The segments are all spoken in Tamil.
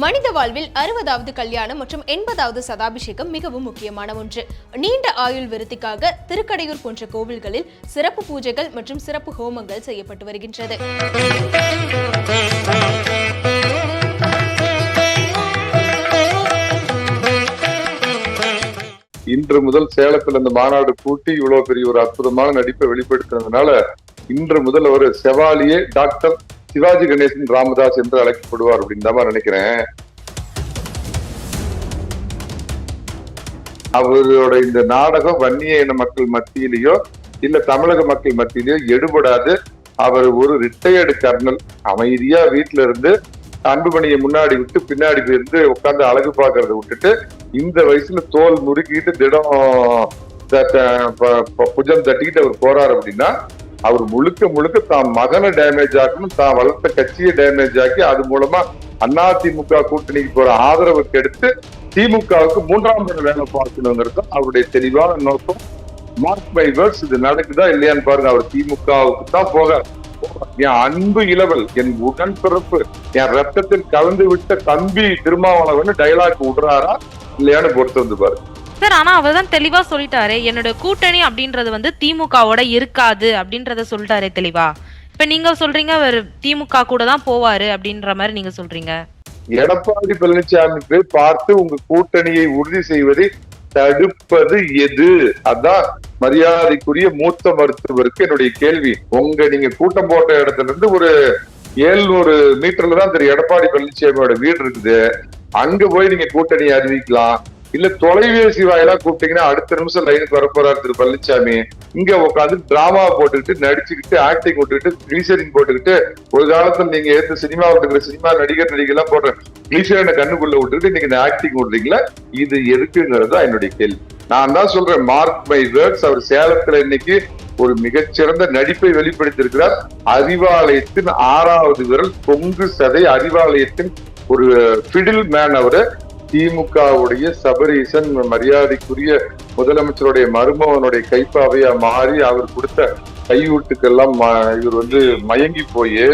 மனித வாழ்வில் 60வது கல்யாணம் மற்றும் 80வது சதாபிஷேகம் மிகவும் முக்கியமான ஒன்று. நீண்ட ஆயுள் விருத்திக்காக திருக்கடையூர் போன்ற கோவில்களில் சிறப்பு பூஜைகள் மற்றும் சிறப்பு ஹோமங்கள் செய்யப்பட்டு வருகின்றது. இன்று முதல் சேலத்துல இந்த மாநாடு கூட்டி இவ்வளவு பெரிய ஒரு அற்புதமான நடிப்பை வெளிப்படுத்துறதுனால இன்று முதல் ஒரு செவாலியே டாக்டர் சிவாஜி கணேசன் ராமதாஸ் என்று அழைக்கப்படுவார் அப்படின்னு தான் நினைக்கிறேன். அவரோட இந்த நாடகம் வன்னிய இன மக்கள் மத்தியிலேயோ இல்ல தமிழக மக்கள் மத்தியிலேயோ எடுபடாது. அவர் ஒரு ரிட்டையர்டு கர்னல். அமைதியா வீட்டுல இருந்து அன்புமணியை முன்னாடி விட்டு பின்னாடி இருந்து உட்கார்ந்து அழகு பாக்குறத விட்டுட்டு இந்த வயசுல தோல் முறுக்கிட்டு திடம் புஜம் தட்டிக்கிட்டு அவர் போறாரு அப்படின்னா அவர் முழுக்க முழுக்க தான் மகனை டேமேஜ் ஆக்கணும், தான் வளர்த்த கட்சியை டேமேஜ் ஆக்கி அது மூலமா அதிமுக கூட்டணிக்கு போற ஆதரவுக்கு எடுத்து திமுகவுக்கு 3ஆம் தர வேலை பார்க்கணுங்கிறது அவருடைய தெளிவான நோக்கம். மார்க் மை வேர்ட்ஸ், இது நடக்குதா இல்லையான்னு பாருங்க. அவர் திமுகவுக்கு தான் போகார். என் அன்பு இளவல், என் உடன்பிறப்பு, என் ரத்தத்தில் கலந்து விட்ட தம்பி திருமாவளவன் டைலாக் விடுறாரா இல்லையான்னு பொறுத்து வந்து பாரு சார். ஆனா அவர் தான் தெளிவா சொல்லிட்டாரு, என்னோட கூட்டணி அப்படின்றது வந்து திமுகவோட இருக்காது அப்படின்றத சொல்லிட்டாரே தெளிவா. இப்ப நீங்க சொல்றீங்க அவர் திமுக கூட தான் போவாரு அப்படின்ற மாதிரி நீங்க சொல்றீங்க. எடப்பாடி பழனிசாமி பார்த்து உங்க கூட்டணியை உறுதி செய்வதை தடுப்பது எது? அதான் மரியாதைக்குரிய மூத்த மருத்துவருக்கு என்னுடைய கேள்வி. நீங்க கூட்டம் போட்ட இடத்துல இருந்து ஒரு 700 மீட்டர்ல தான் திரு எடப்பாடி பழனிசாமியோட வீடு இருக்குது. அங்க போய் நீங்க கூட்டணி அறிவிக்கலாம். இல்ல தொலைபேசி வாயிலா கூப்பிட்டீங்கன்னா அடுத்த நிமிஷம் லைனுக்கு வரப்போறாரு திரு பழனிசாமி. இங்க உட்காந்து டிராமா போட்டுக்கிட்டு நடிச்சுக்கிட்டு ஆக்டிங் போட்டுக்கிட்டு கிளீசரின் போட்டுக்கிட்டு ஒரு காலத்துல நீங்க ஏற்ற சினிமா விட்டுக்கிற சினிமா நடிகர் எல்லாம் போடுற கிளீசரினை கண்ணுக்குள்ள விட்டுக்கிட்டு இன்னைக்கு இந்த ஆக்டிங் விடுறீங்களா? இது எதுக்குங்கிறது என்னுடைய கேள்வி. நான் தான் சொல்றேன், மார்க் மை வேர்ட்ஸ். அவர் சேலத்துல இன்னைக்கு ஒரு மிகச்சிறந்த நடிப்பை வெளிப்படுத்தியிருக்கிறார். அறிவாலயத்தின் 6வது விரல், கொங்கு சதை, அறிவாலயத்தின் ஒரு ஃபிடில் மேன். அவரு திமுகவுடைய சபரீசன், மரியாதைக்குரிய முதலமைச்சருடைய மருமகனுடைய கைப்பாவையா மாறி அவர் கொடுத்த கையூட்டுக்கெல்லாம் இவர் வந்து மயங்கி போய்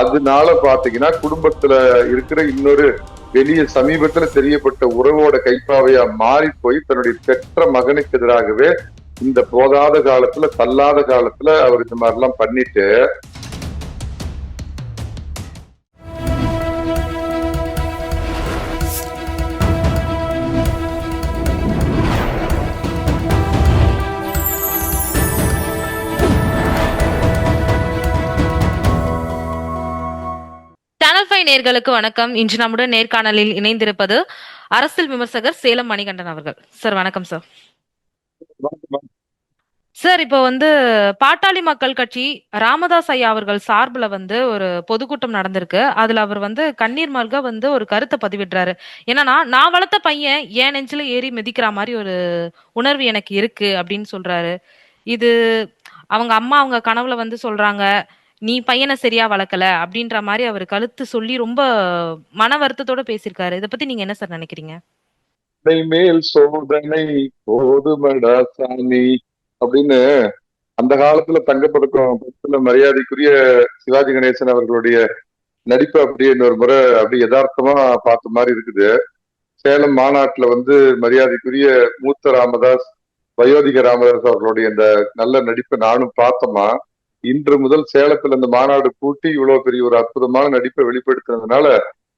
அதனால பாத்தீங்கன்னா குடும்பத்துல இருக்கிற இன்னொரு வெளிய சமீபத்துல தெரியப்பட்ட உறவோட கைப்பாவையா மாறி போய் தன்னுடைய பெற்ற மகனுக்கு எதிராகவே இந்த போதாத காலத்துல தள்ளாத காலத்துல அவர் இந்த மாதிரி எல்லாம் பண்ணிட்டு நேர்களுக்கு வணக்கம். இன்று நம்முடன் நேர்காணலில் இணைந்திருப்பது அரசியல் விமர்சகர் சேலம் மணிகண்டன் அவர்கள். சார் வணக்கம் சார். சார், இப்போ வந்து பாட்டாளி மக்கள் கட்சி ராமதாஸ் ஐயா அவர்கள் சார்பில் வந்து ஒரு பொதுக்கூட்டம் நடந்திருக்கு. அதுல அவர் வந்து கண்ணீர் மல்க வந்து ஒரு கருத்தை பதிவிடுறாரு. என்னன்னா, நான் வளர்த்த பையன் என் நெஞ்சில ஏறி மிதிக்கிற மாதிரி ஒரு உணர்வு எனக்கு இருக்கு அப்படின்னு சொல்றாரு. இது அவங்க அம்மா அவங்க கனவுல வந்து சொல்றாங்க, நீ பையனை சரியா வளர்க்கல அப்படின்ற மாதிரி அவர் கழுத்து சொல்லி ரொம்ப மன வருத்தத்தோட பேசியிருக்காரு. இதை பத்தி நீங்க என்ன சார் நினைக்கிறீங்க? மேல் சோதனை போதுமடா சாமி அப்படின்னு அந்த காலத்துல தங்கப்பதக்கம் மரியாதைக்குரிய சிவாஜி கணேசன் அவர்களுடைய நடிப்பு அப்படியே இன்னொரு முறை அப்படி யதார்த்தமா பார்த்த மாதிரி இருக்குது. சேலம் மாநாட்டுல வந்து மரியாதைக்குரிய மூத்த ராமதாஸ், வயோதிக ராமதாஸ் அவர்களுடைய இந்த நல்ல நடிப்பை நானும் பார்த்தோமா. இன்று முதல் சேலத்துல இந்த மாநாடு கூட்டி இவ்வளவு பெரிய ஒரு அற்புதமான நடிப்பை வெளிப்படுத்துறதுனால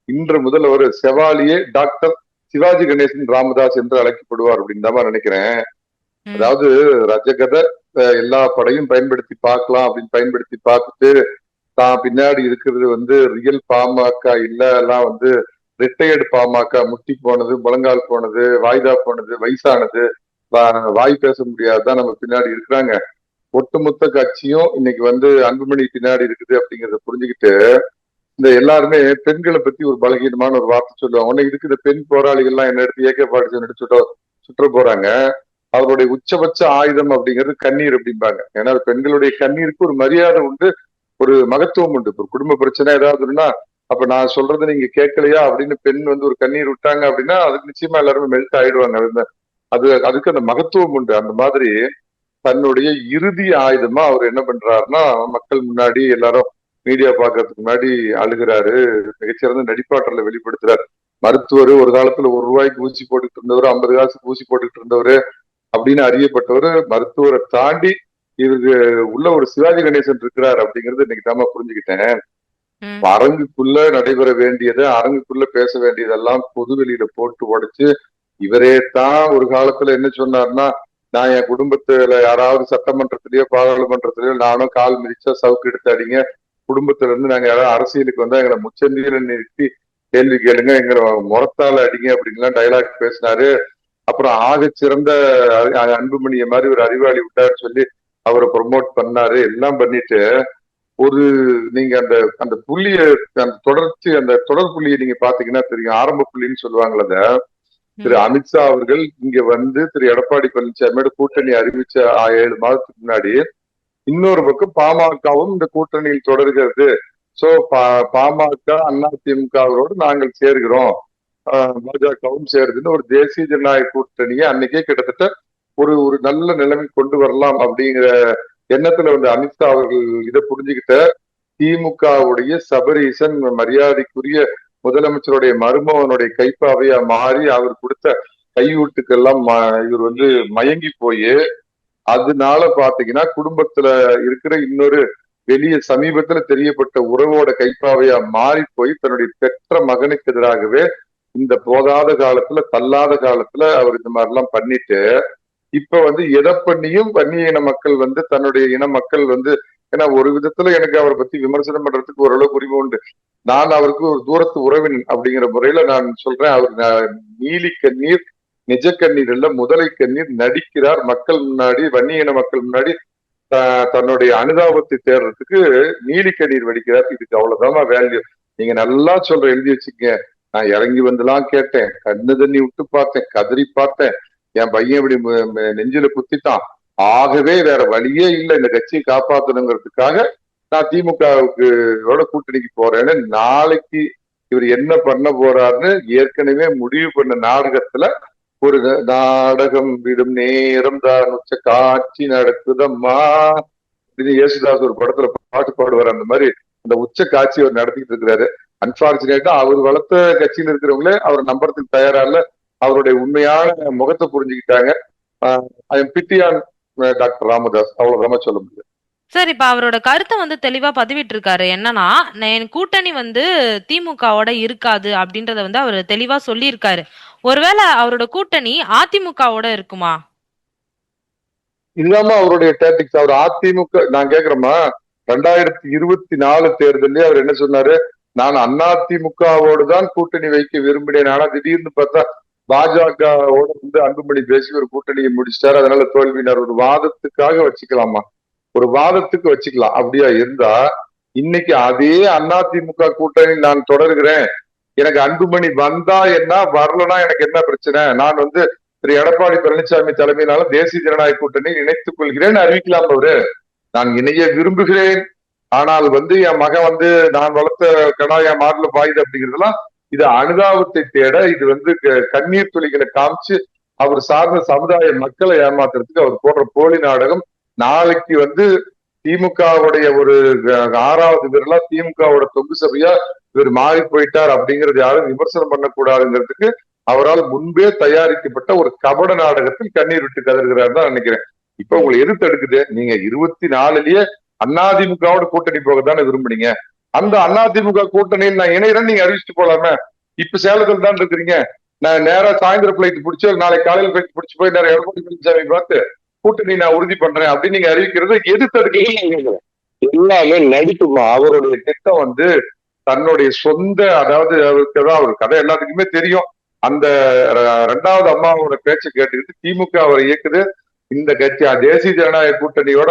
இன்று முதல் ஒரு செவாலியே டாக்டர் சிவாஜி கணேசன் ராமதாஸ் என்று அழைக்கப்படுவார் அப்படின்னு தான் நினைக்கிறேன். அதாவது ரஜகதை எல்லா படையும் பயன்படுத்தி பார்க்கலாம் அப்படின்னு பயன்படுத்தி பார்த்துட்டு தான் பின்னாடி இருக்கிறது வந்து ரியல் பாமக இல்ல, எல்லாம் வந்து ரிட்டையர்டு பாமக, முட்டி போனது, முழங்கால் போனது, வாய்தா போனது, வயசானது, வாய் பேச முடியாதுதான் நம்ம பின்னாடி இருக்கிறாங்க. ஒட்டுமொத்த கட்சியும் இன்னைக்கு வந்து அன்புமணி பின்னாடி இருக்குது அப்படிங்கறத புரிஞ்சுக்கிட்டு இந்த எல்லாருமே பெண்களை பத்தி ஒரு பலகீனமான ஒரு வார்த்தை சொல்லுவாங்க. உடனே இதுக்கு இந்த பெண் போராளிகள்லாம் என்ன எடுத்து ஏற்கப்பாடு சுற்ற போறாங்க. அவருடைய உச்சபட்ச ஆயுதம் அப்படிங்கிறது கண்ணீர் அப்படிம்பாங்க. ஏன்னா பெண்களுடைய கண்ணீருக்கு ஒரு மரியாதை உண்டு, ஒரு மகத்துவம் உண்டு. ஒரு குடும்ப பிரச்சனை ஏதாவதுன்னா அப்ப நான் சொல்றது நீங்க கேட்கலையா அப்படின்னு பெண் வந்து ஒரு கண்ணீர் விட்டாங்க அப்படின்னா அதுக்கு நிச்சயமா எல்லாருமே மெல்ட் ஆயிடுவாங்க. அதுக்கு அந்த மகத்துவம் உண்டு. அந்த மாதிரி தன்னுடைய இறுதி ஆயுதமா அவர் என்ன பண்றாருன்னா மக்கள் முன்னாடி எல்லாரும் மீடியா பாக்குறதுக்கு முன்னாடி அழுகிறாரு. மிகச்சிறந்த நடிப்பாற்றலை வெளிப்படுத்துறாரு. மருத்துவர், ஒரு காலத்துல ₹1 ஊசி போட்டுட்டு இருந்தவர், 50 காசுக்கு ஊசி போட்டுட்டு இருந்தவர் அப்படின்னு அறியப்பட்டவர். மருத்துவரை தாண்டி இதுக்கு உள்ள ஒரு சிவாஜி கணேசன் இருக்கிறார் அப்படிங்கறது இன்னைக்கு தான் புரிஞ்சுக்கிட்டேன். ம். அரங்குக்குள்ள நடைபெற வேண்டியதை, அரங்குக்குள்ள பேச வேண்டியதெல்லாம் பொது வெளியில போட்டு உடைச்சு, இவரே தான் ஒரு காலத்துல என்ன சொன்னார்னா, நான் என் குடும்பத்துல யாராவது சட்டமன்றத்திலயோ பாராளுமன்றத்திலயோ நானும் கால் மிதிச்சா சவுக்கு எடுத்து அடிங்க, குடும்பத்துல இருந்து நாங்க யாராவது அரசியலுக்கு வந்தா எங்களை முச்சந்தியில நிறுத்தி கேள்வி கேளுங்க, எங்களை முறத்தால அடிங்க அப்படின்லாம் டைலாக் பேசினாரு. அப்புறம் ஆக சிறந்த அன்புமணிய மாதிரி ஒரு அறிவாளி விட்டாருன்னு சொல்லி அவரை ப்ரொமோட் பண்ணாரு. எல்லாம் பண்ணிட்டு ஒரு நீங்க அந்த அந்த புள்ளிய, அந்த தொடர்ச்சி, அந்த தொடர் புள்ளியை நீங்க பாத்தீங்கன்னா தெரியும். ஆரம்ப புள்ளின்னு சொல்லுவாங்கல்ல அத. திரு அமித்ஷா அவர்கள் இங்க வந்து திரு எடப்பாடி பழனிசாமியோட கூட்டணி அறிவிச்ச 7 மாதத்துக்கு முன்னாடி இன்னொரு பக்கம் பாமகவும் இந்த கூட்டணியில் தொடர்கிறது. சோ பாமக அதிமுகவோடு நாங்கள் சேர்கிறோம், பாஜகவும் சேருதுன்னு ஒரு தேசிய ஜனநாயக கூட்டணியை அன்னைக்கே கிட்டத்தட்ட ஒரு ஒரு நல்ல நிலைமை கொண்டு வரலாம் அப்படிங்கிற எண்ணத்துல வந்து அமித்ஷா அவர்கள் இதை புரிஞ்சுக்கிட்ட திமுகவுடைய சபரீசன், மரியாதைக்குரிய முதலமைச்சருடைய மருமகனுடைய கைப்பாவையா மாறி அவர் கொடுத்த கையூட்டுக்கெல்லாம் இவர் வந்து மயங்கி போய், அதனால பாத்தீங்கன்னா குடும்பத்துல இருக்கிற இன்னொரு வெளிய சமீபத்துல தெரியப்பட்ட உறவோட கைப்பாவையா மாறி போய் தன்னுடைய பெற்ற மகனுக்கு எதிராகவே இந்த போதாத காலத்துல, தள்ளாத காலத்துல அவர் இந்த மாதிரி எல்லாம் பண்ணிட்டு, இப்ப வந்து எதை பண்ணியும் வன்னிய இன மக்கள் வந்து தன்னுடைய இன மக்கள் வந்து, ஏன்னா ஒரு விதத்துல எனக்கு அவரை பத்தி விமர்சனம் பண்றதுக்கு ஓரளவு உரிமை உண்டு. நான் அவருக்கு ஒரு தூரத்து உறவின் அப்படிங்கிற முறையில நான் சொல்றேன். அவர் நீலி கண்ணீர், நிஜ கண்ணீர் இல்ல, முதலை கண்ணீர் நடிக்கிறார். மக்கள் முன்னாடி, வன்னிய இன மக்கள் முன்னாடி தன்னுடைய அனுதாபத்தை தேர்றதுக்கு நீலி கண்ணீர் வடிக்கிறார். இதுக்கு அவ்வளவுதான் வேல்யூ. நீங்க நல்லா எழுதி வச்சுக்கங்க. நான் இறங்கி வந்துலாம் கேட்டேன், கண்ணு தண்ணி விட்டு பார்த்தேன், கதறி பார்த்தேன், என் பையன் இப்படி நெஞ்சில குத்திட்டான், ஆகவே வேற வழியே இல்லை இந்த கட்சியை காப்பாற்றணுங்கிறதுக்காக நான் திமுகவுக்கு கூட்டணிக்கு போறேன்னு நாளைக்கு இவர் என்ன பண்ண போறாருன்னு ஏற்கனவே முடிவு பண்ண நாடகத்துல ஒரு நாடகம் விடும் நேரம் தான் உச்ச காட்சி நடக்குதம்மா அப்படின்னு இயேசுதாஸ் ஒரு படத்துல பாட்டு பாடுவார். அந்த மாதிரி அந்த உச்ச காட்சி அவர் நடத்திட்டு இருக்கிறாரு. அன்பார்ச்சுனேட்டா அவர் வளர்த்த கட்சியில இருக்கிறவங்களே அவர் நம்புறதுக்கு தயாரா இல்ல. அவருடைய உண்மையான முகத்தை புரிஞ்சுக்கிட்டாங்க. பிட்டியான் டாக்டர் ராமதாஸ், அவ்வளவுதான் சொல்ல முடியும். சார், இப்ப அவரோட கருத்தை வந்து தெளிவா பதிவிட்டு இருக்காரு. என்னன்னா, என் கூட்டணி வந்து திமுகவோட இருக்காது அப்படின்றத வந்து அவர் தெளிவா சொல்லியிருக்காரு. ஒருவேளை அவரோட கூட்டணி அதிமுகவோட இருக்குமா? இல்லாம அவருடைய டேக்டிக்ஸ். அவர் அதிமுக நான் கேக்குறேமா, 2024 தேர்தலே அவர் என்ன சொன்னாரு, நான் அதிமுகவோடு தான் கூட்டணி வைக்க விரும்பினேன். ஆனா திடீர்னு பார்த்தா பாஜகவோட வந்து அன்புமணி பேசி ஒரு கூட்டணியை முடிச்சிட்டாரு, அதனால தோல்வியினர். ஒரு வாதத்துக்காக வச்சுக்கலாமா, ஒரு வாதத்துக்கு வச்சுக்கலாம். அப்படியா இருந்தா இன்னைக்கு அதே அதிமுக கூட்டணி நான் தொடர்கிறேன், எனக்கு அன்புமணி வந்தா என்ன, வரலன்னா எனக்கு என்ன பிரச்சனை, நான் வந்து திரு எடப்பாடி பழனிசாமி தலைமையினால தேசிய ஜனநாயக கூட்டணி இணைத்துக் கொள்கிறேன் அறிவிக்கலாம். அவரு நான் இணைய விரும்புகிறேன், ஆனால் வந்து என் மகன் வந்து நான் வளர்த்த கடா என் மாடல பாயுது அப்படிங்கிறதுலாம் இது அனுதாபத்தை தேட, இது வந்து கண்ணீர் துளிகளை காமிச்சு அவர் சார்ந்த சமுதாய மக்களை ஏமாத்துறதுக்கு அவர் போடுற போலி நாடகம். நாளைக்கு வந்து திமுகவுடைய ஒரு 6வது விரலா, திமுகவோட தொங்கு சபையா இவர் மாறி போயிட்டார் அப்படிங்கிறது யாரும் விமர்சனம் பண்ணக்கூடாதுங்கிறதுக்கு அவரால் முன்பே தயாரிக்கப்பட்ட ஒரு கபட நாடகத்தில் கண்ணீர் விட்டு கதறுகிறார் தான் நினைக்கிறேன். இப்ப உங்களை எது தடுக்குது? நீங்க 24லயே அதிமுகவோட கூட்டணி போக தானே விரும்புனீங்க. அந்த அதிமுக கூட்டணியில் நான் இணையறேன் நீங்க அறிவிச்சுட்டு போலாமே. இப்ப சேலத்தில் தான் இருக்கிறீங்க. நான் நேரா சாயந்தரம் பிளைட் பிடிச்சு நாளைக்கு காலையில் பிளைட் பிடிச்சு போய் நேரம் எடப்பாடி பழனிசாமி பார்த்து கூட்டணி நான் உறுதி பண்றேன் அப்படின்னு நீங்க அறிவிக்கிறது எது தடுக்கல? எல்லாமே நடிப்புமா. அவருடைய திட்டம் வந்து தன்னுடைய சொந்த, அதாவது அவருக்கு தான் அவர் கதை எல்லாத்துக்குமே தெரியும். அந்த 2வது அம்மாவோட பேச்சை கேட்டுக்கிட்டு திமுக அவரை இயக்குது. இந்த கட்சி தேசிய ஜனநாயக கூட்டணியோட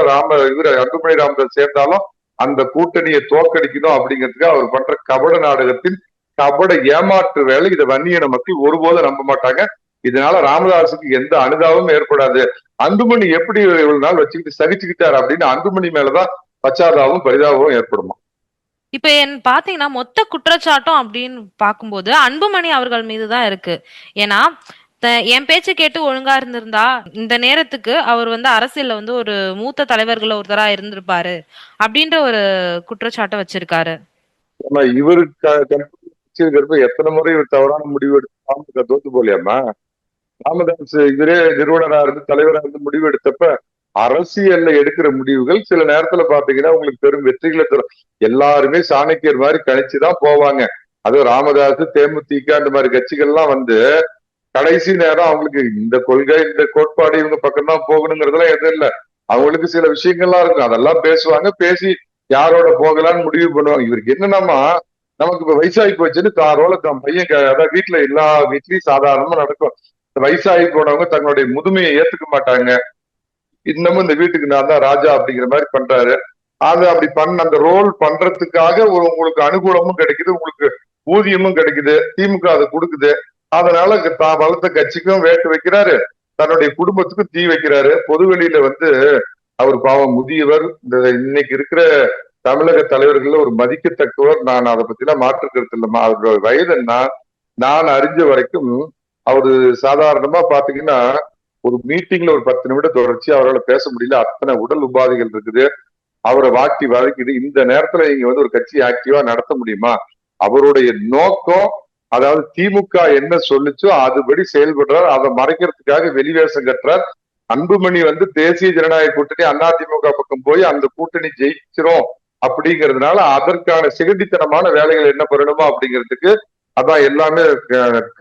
இவர் அன்புமணி ராமதாஸ் சேர்ந்தாலும் அந்த கூட்டணியை தோற்கடிக்கணும் அப்படிங்கிறதுக்கு அவர் பண்ற கபட நாடகத்தின் கபட ஏமாற்று வேலை. இதை வன்னிய மக்கள் ஒருபோதும் நம்ப மாட்டாங்க. இதனால ராமதாஸுக்கு எந்த அனுதாபமும் ஏற்படாது. அன்புமணி எப்படி இவ்வளவு நாள் வச்சுக்கிட்டு சகிச்சுக்கிட்டாரு அப்படின்னு அன்புமணி மேலதான் பச்சாதாபமும் பரிதாபமும் ஏற்படுமா. இப்ப பாத்தீங்கன்னா மொத்த குற்றச்சாட்டும் அப்படின்னு பார்க்கும்போது அன்புமணி அவர்கள் மீதுதான் இருக்கு. ஏன்னா என் பேச்ச கேட்டு ஒழுங்கா இருந்திருந்தா இந்த நேரத்துக்கு அவர் வந்து அரசியல்ல வந்து ஒரு மூத்த தலைவர்கள்ல ஒருத்தரா இருந்திருப்பாரு அப்படின்ற ஒரு குற்றச்சாட்டை வச்சிருக்காரு. ஆனா இவரு இருக்கிறப்ப எத்தனை முறை இவர் தவறான முடிவு எடுத்து பாமக தோத்து போலியாமா? ராமதாஸ் இவரே நிறுவனரா இருந்து தலைவரா இருந்து முடிவு எடுத்தப்ப அரசியல்ல எடுக்கிற முடிவுகள் சில நேரத்துல பாத்தீங்கன்னா உங்களுக்கு பெரும் வெற்றிகளை தரும். எல்லாருமே சாணக்கியர் மாதிரி கணிச்சுதான் போவாங்க. அதுவும் ராமதாஸ், தேமுதிக இந்த மாதிரி கட்சிகள்லாம் வந்து கடைசி நேரம் அவங்களுக்கு இந்த கொள்கை இந்த கோட்பாடு இவங்க பக்கம் தான் போகணுங்கிறதுலாம் எதுவும் இல்லை. அவங்களுக்கு சில விஷயங்கள்லாம் இருக்கும், அதெல்லாம் பேசுவாங்க, பேசி யாரோட போகலான்னு முடிவு பண்ணுவாங்க. இவருக்கு என்னன்னா நமக்கு இப்ப வயசாகி போச்சுன்னு காரோல தன் பையன் அதாவது வீட்டுல எல்லா வீட்லயும் சாதாரணமா நடக்கும். வயசாகி போனவங்க தங்களுடைய முதுமையை ஏத்துக்க மாட்டாங்க. இன்னமும் இந்த வீட்டுக்கு நான் தான் ராஜா அப்படிங்கிற மாதிரி பண்றாரு. அது அப்படி அந்த ரோல் பண்றதுக்காக உங்களுக்கு அனுகூலமும் கிடைக்குது, உங்களுக்கு ஊதியமும் கிடைக்குது, திமுக அதை கொடுக்குது. அதனால தான் வளர்த்த கட்சிக்கும் வேட்டு வைக்கிறாரு, தன்னுடைய குடும்பத்துக்கும் தீ வைக்கிறாரு. பொதுவெளியில வந்து அவர் பாவம் முதியவர், இந்த இன்னைக்கு இருக்கிற தமிழக தலைவர்கள் ஒரு மதிக்கத்தக்கவர். நான் அதை பத்தி எல்லாம் மாற்று கருத்து இல்லைம்மா. அவரோட வயது என்ன, நான் அறிஞ்ச வரைக்கும் அவரு சாதாரணமா பாத்தீங்கன்னா ஒரு மீட்டிங்ல ஒரு 10 நிமிடம் தொடர்ச்சி அவரால் பேச முடியல, அத்தனை உடல் உபாதைகள் இருக்குது, அவரை வாட்டி வதைக்குது. இந்த நேரத்துல நீங்க வந்து ஒரு கட்சி ஆக்டிவா நடத்த முடியுமா? அவருடைய நோக்கம் அதாவது திமுக என்ன சொல்லுச்சோ அதுபடி செயல்படுறார், அதை மறைக்கிறதுக்காக வெளிவேஷம் கட்டுறார். அன்புமணி வந்து தேசிய ஜனநாயக கூட்டணி அதிமுக பக்கம் போய் அந்த கூட்டணி ஜெயிச்சிரும் அப்படிங்கிறதுனால அதற்கான சிகண்டித்தனமான வேலைகள் என்ன பண்ணணுமோ அப்படிங்கிறதுக்கு அதான் எல்லாமே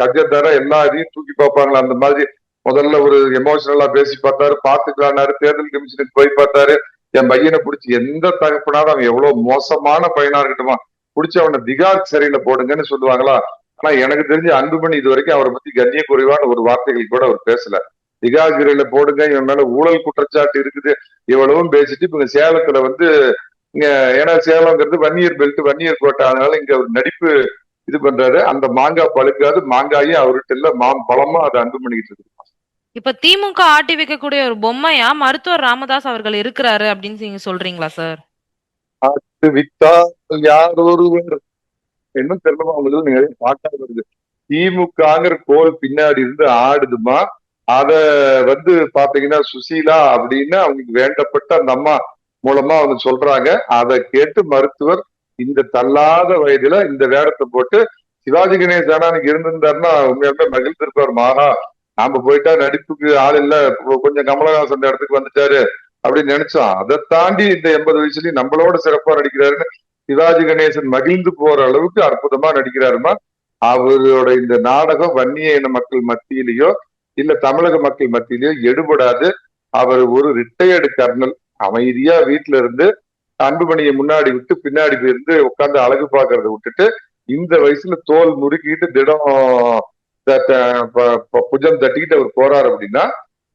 கஜதர எல்லா இதையும் தூக்கி பார்ப்பாங்களா அந்த மாதிரி. முதல்ல ஒரு எமோஷனலா பேசி பார்த்தாரு, பாத்துக்கலான்னாரு, தேர்தல் கமிஷனுக்கு போய் பார்த்தாரு. என் பையனை பிடிச்சி எந்த தகப்பனாலும் அவன் எவ்வளவு மோசமான பையனா இருக்கட்டுமா பிடிச்சி அவனை திகார் சிறையில போடுங்கன்னு சொல்லுவாங்களா? ஆனா எனக்கு தெரிஞ்ச அன்புமணி இது வரைக்கும் அவரை பத்தி கண்ணிய குறைவான ஒரு வார்த்தைகள் கூட அவர் பேசல. திகார் சிறையில போடுங்க, இவன் மேல ஊழல் குற்றச்சாட்டு இருக்குது, இவ்வளவும் பேசிட்டு இப்ப சேலத்துல வந்து இங்க ஏன்னா சேலம்ங்கிறது வன்னியர் பெல்ட், வன்னியர் கோட்டை, அதனால இங்க அவர் நடிப்பு இது பண்றாரு. அந்த மாங்காய் பழுக்காது, மாங்காயும் அவர்கிட்ட இல்ல, பழமா அதை அன்புமணிக்கிட்டு இருக்கு. இப்ப திமுக ஆட்டி வைக்கக்கூடிய ஒரு பொம்மையா மருத்துவர் ராமதாஸ் அவர்கள் இருக்கிறாரு அப்படின்னு நீங்க சொல்றீங்களா சார்? ஆட்டு வித்தால் யார் ஒருவர் இன்னும் தெரியலமா, அவங்களுக்கு நிறைய பாட்டா வருது. திமுகங்கிற கோல் பின்னாடி இருந்து ஆடுதுமா. அத வந்து பாத்தீங்கன்னா சுசீலா அப்படின்னு அவங்களுக்கு வேண்டப்பட்ட அந்த அம்மா மூலமா அவங்க சொல்றாங்க. அதை கேட்டு மருத்துவர் இந்த தள்ளாத வயதுல இந்த வேடத்தை போட்டு சிவாஜி கணேசன் அன்னைக்கு இருந்திருந்தாருன்னா உண்மையாலுமே மகிழ்ந்திருப்பார். மாறா நாம போயிட்டா நடிப்புக்கு ஆள் இல்ல, கொஞ்சம் கமலஹாசன் இடத்துக்கு வந்துட்டாரு அப்படின்னு நினைச்சோம். அதை தாண்டி இந்த 80 வயசுலயும் நம்மளோட சிறப்பா நடிக்கிறாருன்னு சிவாஜி கணேசன் மகிழ்ந்து போற அளவுக்கு அற்புதமா நடிக்கிறாருமா. அவரோட இந்த நாடகம் வன்னிய இன மக்கள் மத்தியிலேயோ இல்ல தமிழக மக்கள் மத்தியிலேயோ எடுபடாது. அவர் ஒரு ரிட்டையர்டு கர்னல், அமைதியா வீட்டுல இருந்து அன்புமணியை முன்னாடி விட்டு பின்னாடி போயிருந்து உட்காந்து அழகு பாக்குறத விட்டுட்டு இந்த வயசுல தோல் முறுக்கிட்டு திடம் புஜம் தட்டிக்கிட்டு அவர் போறாரு அப்படின்னா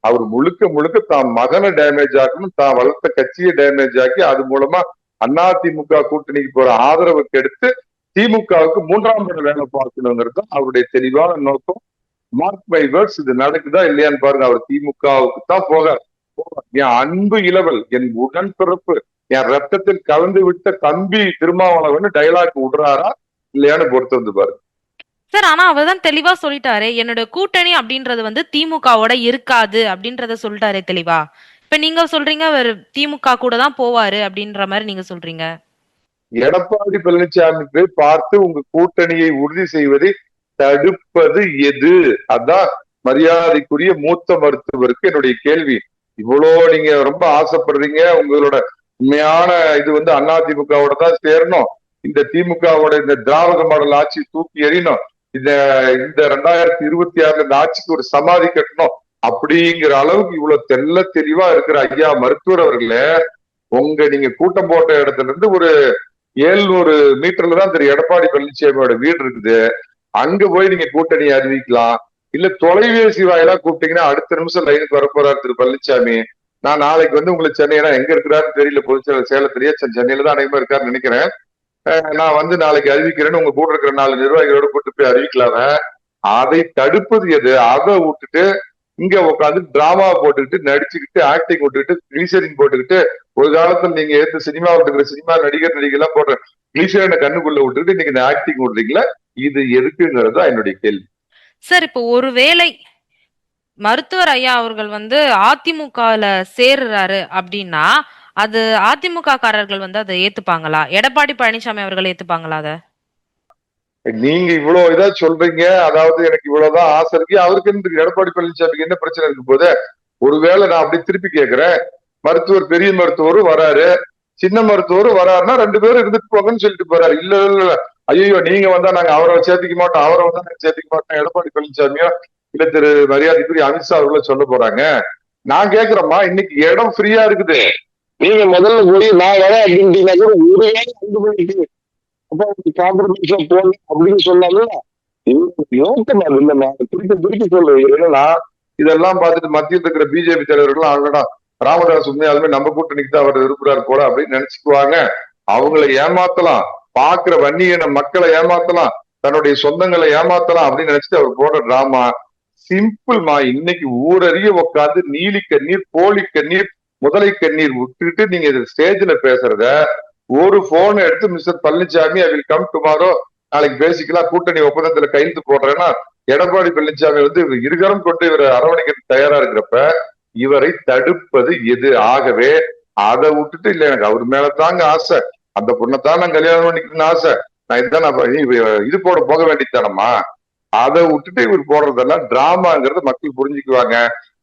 அவர் முழுக்க முழுக்க தான் மகனை டேமேஜ் ஆக்கணும், தான் வளர்த்த கட்சியை டேமேஜ் ஆக்கி அது மூலமா அதிமுக கூட்டணிக்கு போற ஆதரவுக்கு எடுத்து திமுகவுக்கு 3ஆம் தர வேலை பார்க்கணுங்கிறது அவருடைய தெளிவான நோக்கம். மார்க் மை வேர்ட்ஸ், இது நடக்குதா இல்லையான்னு பாருங்க. அவர் திமுகவுக்கு தான் போக என் அன்பு இளவல், என் உடன்பிறப்பு, என் ரத்தத்தில் கலந்து விட்ட தம்பி திருமாவளவன் டைலாக் விடுறாரா இல்லையான்னு பொறுத்து வந்து பாருங்க சார். ஆனா அவர் தான் தெளிவா சொல்லிட்டாரு, என்னோட கூட்டணி அப்படின்றது வந்து திமுகவோட இருக்காது அப்படின்றத சொல்லிட்டாரே தெளிவா. இப்ப நீங்க சொல்றீங்க அவர் திமுக கூட தான் போவாரு அப்படின்ற மாதிரி நீங்க சொல்றீங்க. எடப்பாடி பழனிசாமி போய் பார்த்து உங்க கூட்டணியை உறுதி செய்வதை தடுப்பது எது? அதான் மரியாதைக்குரிய மூத்த மருத்துவருக்கு என்னுடைய கேள்வி. இவ்வளோ நீங்க ரொம்ப ஆசைப்படுறீங்க, உங்களோட உண்மையான இது வந்து அதிமுகவோட தான் சேரணும், இந்த திமுகவோட இந்த திராவிட மாடல் ஆட்சி தூக்கி எறியணும், இந்த 2026 இந்த ஆட்சிக்கு ஒரு சமாதி கட்டணும் அப்படிங்கிற அளவுக்கு இவ்வளவு தெல்ல தெளிவா இருக்கிற ஐயா மருத்துவர் அவர்களே, நீங்க கூட்டம் போட்ட இடத்துல இருந்து ஒரு 700 மீட்டர்ல தான் திரு எடப்பாடி பழனிசாமியோட வீடு இருக்குது. அங்க போய் நீங்க கூட்டணி அறிவிக்கலாம். இல்ல தொலைபேசி வாயிலா கூப்பிட்டீங்கன்னா அடுத்த நிமிஷம் லைனுக்கு வரப்போறாரு திரு பழனிசாமி. நான் நாளைக்கு வந்து உங்களுக்கு சென்னையில எங்க இருக்கிறாருன்னு தெரியல, பொதுச்செயலர் சேலத்திலேயே சென்னையில தான் அனைவரும் இருக்காருன்னு நினைக்கிறேன். நான் வந்து நாளைக்கு அறிவிக்கிறேன்னு உங்க கூட இருக்கிற 4 நிர்வாகிகளோட கூட்டு போய் அறிவிக்கலாம. அதை தடுப்பது எது? அதை விட்டுட்டு இங்க உட்காந்து டிராமா போட்டுக்கிட்டு நடிச்சுக்கிட்டு ஆக்டிங் விட்டுக்கிட்டு கிளீசரின் போட்டுக்கிட்டு ஒரு காலத்துல நீங்க எடுத்து சினிமா விட்டுக்கிற சினிமா நடிகர் எல்லாம் போடுற கிளீசரினை கண்ணுக்குள்ள விட்டுக்கிட்டு இன்னைக்கு இந்த ஆக்டிங் விடுறீங்களா? இது எதுக்குங்கிறது தான் என்னுடைய கேள்வி. சார் இப்போ ஒருவேளை மருத்துவர் ஐயா அவர்கள் வந்து அதிமுகல சேருறாரு அப்படின்னா, அது அதிமுக காரர்கள் வந்து அத ஏத்துப்பாங்களா? எடப்பாடி பழனிசாமி அவர்கள் ஏத்துப்பாங்களா அத? நீங்க இவ்வளவு இதா சொல்றீங்க, அதாவது எனக்கு இவ்வளவுதான் ஆசை இருக்கு, அவருக்கு என்ன எடப்பாடி பழனிசாமிக்கு என்ன பிரச்சனை இருக்கு போது? ஒருவேளை நான் அப்படி திருப்பி கேட்கிறேன், மருத்துவர் பெரிய மருத்துவரும் வராரு, சின்ன மருத்துவரும் வராருன்னா 2 பேரும் இருந்துட்டு போங்கன்னு சொல்லிட்டு போறாரு. இல்ல இல்ல இல்ல, ஐயோ நீங்க வந்தா நாங்க அவரை சேர்த்துக்க மாட்டோம், அவரை வந்தா நாங்க சேர்த்துக்க மாட்டோம், எடப்பாடி பழனிசாமியோ இல்ல திரு மரியாதைக்குரிய அமித்ஷா அவர்களோ சொல்ல போறாங்க. நான் கேக்குறேம்மா, இன்னைக்கு இடம் ஃப்ரீயா இருக்குது, நீங்க முதல்ல போய் நான் வரேன் அப்படின்ட்டீங்கன்னா கூட ஒரு வேளை 2 மணிக்கு அப்ப காம்ப்ரமைஸா போகணும் அப்படின்னு சொன்னாலும் நோக்கம் அது இல்ல. நான் திருப்பி திருப்பி சொல்றேன் என்னன்னா, இதெல்லாம் பார்த்துட்டு மத்தியில் இருக்கிற பிஜேபி தலைவர்கள் அவங்களோட ராமதாஸ் உண்மையாலுமே நம்ம கூட்டணிக்கு தான் அவர் விரும்புறாரு போல அப்படின்னு நினைச்சுக்குவாங்க. அவங்களை ஏமாத்தலாம், பாக்குற வன்னியின மக்களை ஏமாத்தலாம், தன்னுடைய சொந்தங்களை ஏமாத்தலாம் அப்படின்னு நினைச்சிட்டு அவர் போடுற டிராமா சிம்பிள்மா. இன்னைக்கு ஊரறிய உட்காந்து நீலி கண்ணீர், போலி கண்ணீர், முதலை கண்ணீர் விட்டுட்டு நீங்க ஸ்டேஜ்ல பேசுறத ஒரு போன் எடுத்து mister Palaniswami I will come tomorrow, நாளைக்கு பேசிக்கலாம், கூட்டணி ஒப்பந்தத்துல கையெழுத்து போடுறேன்னா எடப்பாடி பழனிசாமி வந்து இருகரம் கொண்டு இவரை அரவணைக்க தயாரா இருக்கிறப்ப இவரை தடுப்பது எது? ஆகவே அதை விட்டுட்டு இல்ல எனக்கு அவர் மேலதாங்க ஆசை, அந்த பொண்ணைத்தான் நான் கல்யாணம் பண்ணிக்கணும்னு ஆசை, நான் இதுதான் இது போட போக வேண்டியதானம்மா, அதை விட்டுட்டு இவர் போடுறதெல்லாம் டிராமாங்கிறத மக்கள் புரிஞ்சுக்குவாங்க.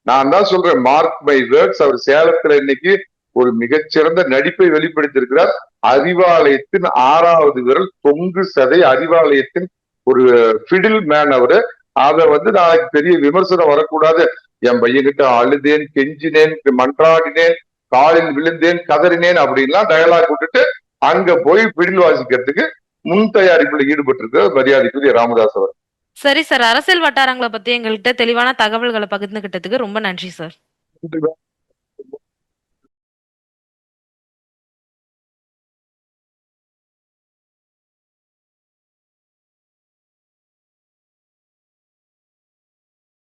நான் தான் சொல்றேன், மார்க் மை வேர்ட்ஸ், அவர் சேலத்துல இன்னைக்கு ஒரு மிகச்சிறந்த நடிப்பை வெளிப்படுத்தியிருக்கிறார். அறிவாலயத்தின் 6வது விரல், தொங்கு சதை, அறிவாலயத்தின் ஒரு ஃபிடில் மேன் அவரு. அத வந்து நாளைக்கு பெரிய விமர்சனம் வரக்கூடாது, என் பையன்கிட்ட அழுதேன், கெஞ்சினேன், மன்றாடினேன், காலில் விழுந்தேன், கதறினேன் அப்படின்லாம் டயலாக் விட்டுட்டு அங்க போய் பிடில் வாசிக்கிறதுக்கு முன் தயாரிப்புல ஈடுபட்டு இருக்கிற மரியாதைக்குரிய ராமதாஸ் அவர். சரி சார். அரசியல் வட்டாரங்கள பத்தி எங்கள்ட்ட தெளிவான தகவல்கள பகிர்ந்துகிட்டதுக்கு ரொம்ப நன்றி சார்.